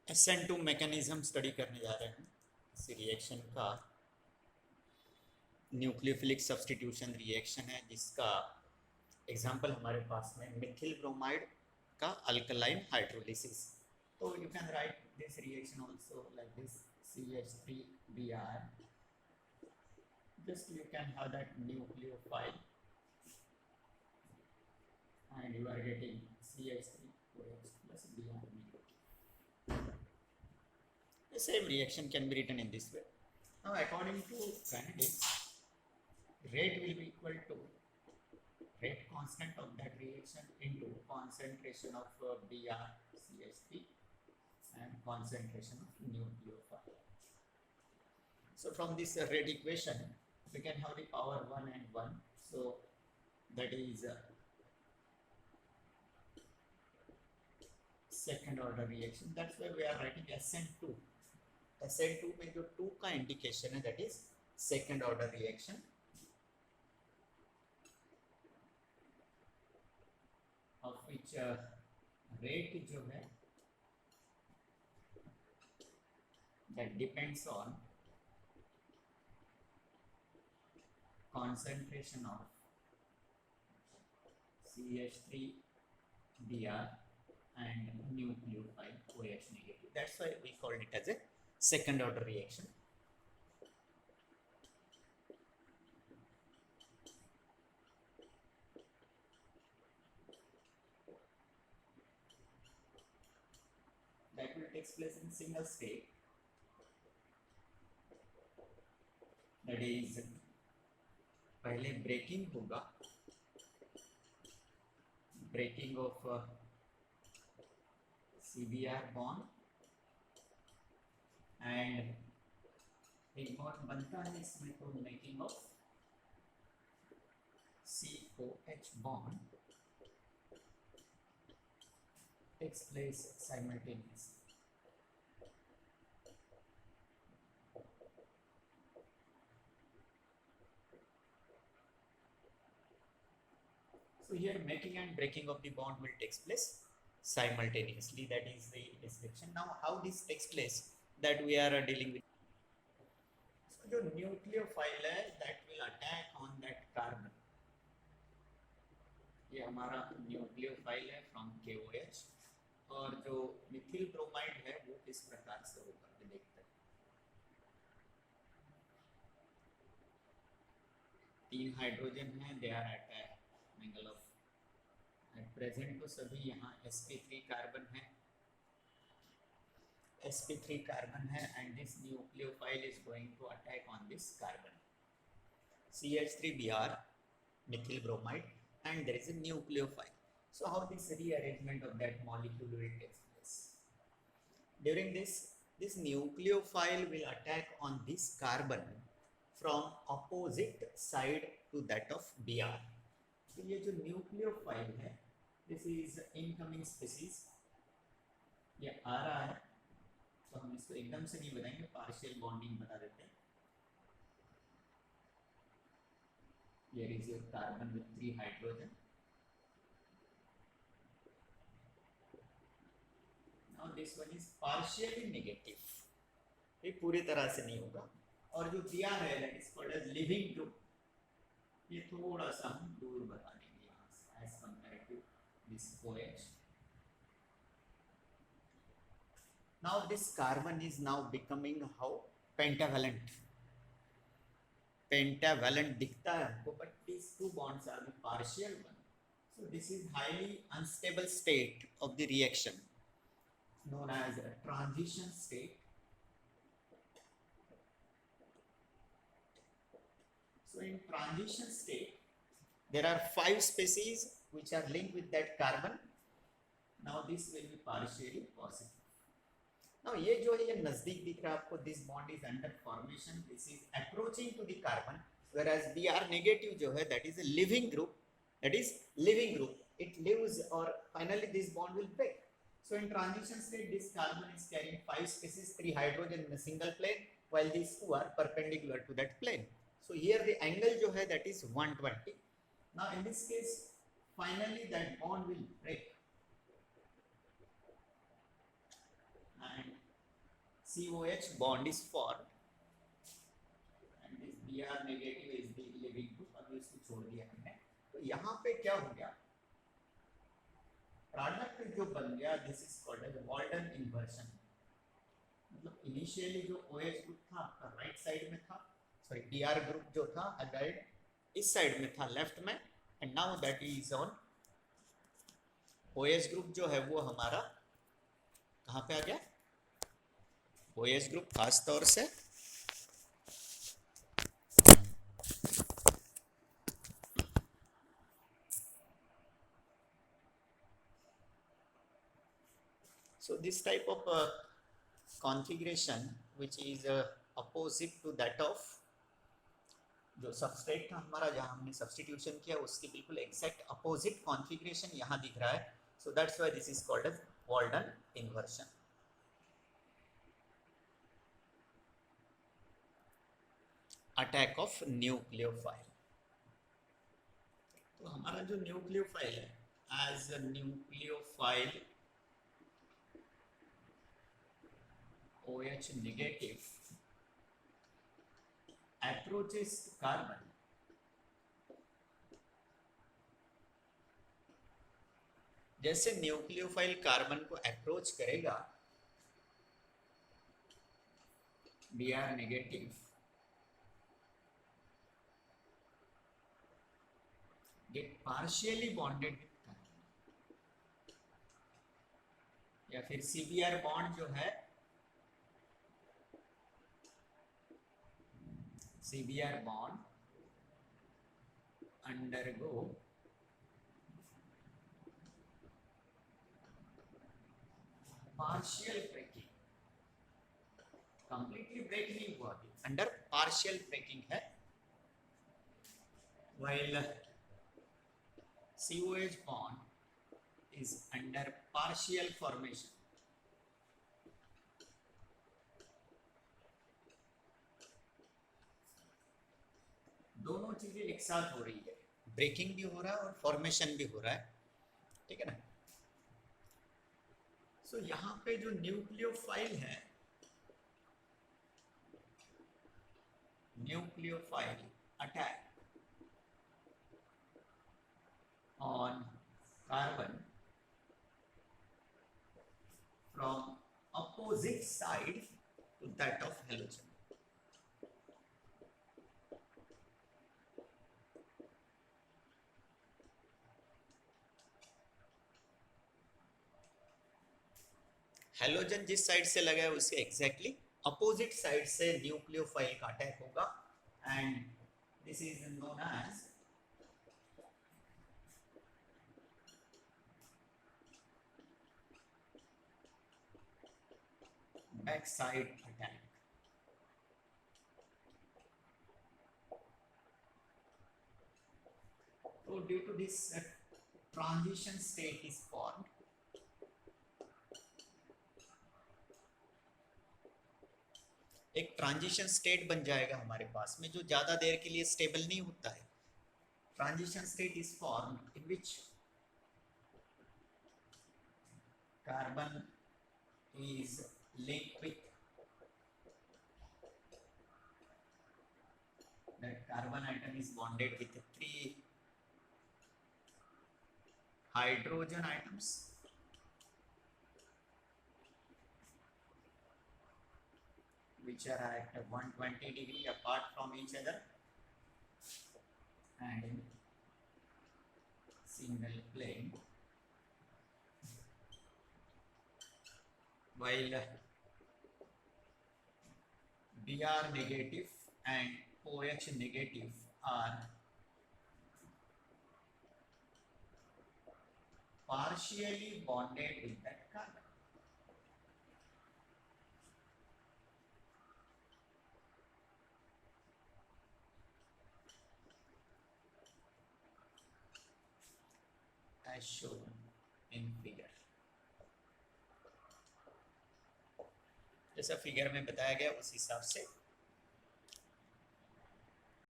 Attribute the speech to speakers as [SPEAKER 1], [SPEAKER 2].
[SPEAKER 1] SN2 mechanism study करने जा रहे हैं इस रिएक्शन का। न्यूक्लियोफिलिक सब्स्टिट्यूशन रिएक्शन है जिसका एग्जांपल हमारे पास में मिथिल ब्रोमाइड का अल्कलाइन हाइड्रोलिसिस। तो you can write this reaction also like this CH3Br, just you can have that nucleophile and you are getting CH3OH plus Br negative. The same reaction can be written in this way. Now according to kinetics, rate will be equal to rate constant of that reaction into concentration of BrCH3 and concentration of nucleophile. So from this rate equation we can have the power 1 and 1, so that is second order reaction. That's why we are writing SN2. SN2 में जो 2 का indication है that is second order reaction, of which rate जो है that depends on concentration of CH3Br and nucleophile OH negative. That's why we called it as a second order reaction. That will take place in single state. That is पहले breaking होगा, breaking of CBr bond and एक bond बनता है इसमें तो making of COH bond takes place simultaneously. So here making and breaking of the bond will takes place simultaneously. That is the description. Now how this takes place that we are dealing with. So जो nucleophile है that will attack on that carbon. ये हमारा nucleophile है from KOH, और जो Mithil bromide है वो किस प्रकार से होगा ये देखते हैं। 3 हाइड्रोजन है, they are at angle of at present तो सभी यहाँ sp3 कार्बन है, sp3 कार्बन है and this nucleophile is going to attack on this carbon CH3Br methyl bromide and there is a nucleophile. So how this rearrangement of that molecule will take place? During this nucleophile will attack on this carbon from opposite side to that of Br. तो ये जो nucleophile है, this is incoming species, ये आ रहा है, तो हम इसको एकदम से नहीं बताएंगे, पार्शियल बॉन्डिंग बता देते हैं। Here is your carbon with 3 hydrogen. Now this one is partially negative. ये पूरी तरह से नहीं होगा, और जो Br है that is called as living group, ये थोड़ा सा हम दूर बता देंगे यहाँ से as compared to this OH. Now this carbon is now becoming how pentavalent. Pentavalent दिखता है हमको, but these 2 bonds are the partial one. So this is highly unstable state of the reaction known as a transition state. So in transition state there are 5 species which are linked with that carbon. Now this will be partially positive. Now ये जो है ये नजदीक दिख रहा है आपको, this bond is under formation, this is approaching to the carbon, whereas Br negative जो है that is a living group, it lives or finally this bond will break. So in transition state this carbon is carrying 5 species, 3 hydrogen in a single plane, while these 2 are perpendicular to that plane. So here the angle जो है that is 120. Now in this case finally that bond will break and COH bond is formed and this Br negative is the living group. अब इसको छोड़ दिया हमने, तो यहाँ पे क्या हो गया, प्रोडक्ट जो बन गया, this is called as Walden inversion. मतलब इनिशियली जो OH ग्रुप था आपका राइट साइड में था, सॉरी Br ग्रुप जो था अल्डाइड इस साइड में था लेफ्ट में, and now that is on OH group जो है वो हमारा कहाँ पे आ गया, OH ग्रुप खास तौर से so this type of configuration which is opposite to that of जो सबस्ट्रेट था हमारा, जहाँ हमने सब्स्टिट्यूशन किया उसके बिल्कुल एग्जैक्ट अपोजिट कॉन्फ़िगरेशन यहाँ दिख रहा है, so that's why this is called as Walden inversion. Attack of nucleophile, तो हमारा जो न्यूक्लियोफाइल है, as a nucleophile OH negative approaches carbon, जैसे न्यूक्लियोफाइल कार्बन को अप्रोच करेगा, Br negative get partially bonded with carbon, या फिर CBr बॉन्ड जो है, CBr bond undergo partial breaking, completely break नहीं हुआ, अंडर partial breaking है, while COH bond is under partial formation। दोनों चीजें एक साथ हो रही है, ब्रेकिंग भी हो रहा है और फॉर्मेशन भी हो रहा है, ठीक है ना। सो यहाँ पे जो न्यूक्लियोफाइल है, nucleophile attack on carbon from opposite side to that of halogen. Halogen जिस साइड से लगा है उसके एग्जैक्टली अपोजिट साइड से न्यूक्लियोफाइल का अटैक होगा, and this is known as back side attack. तो due to this transition state is formed, एक ट्रांजिशन स्टेट बन जाएगा हमारे पास में, जो ज़्यादा देर के लिए स्टेबल नहीं होता है। Transition state is formed in which carbon is linked with that carbon atom is bonded with 3 hydrogen atoms, which are at 120 degree apart from each other and in single plane, while Br negative and OH negative are partially bonded with that carbon. As shown in figure, जैसा figure में बताया गया उस हिसाब से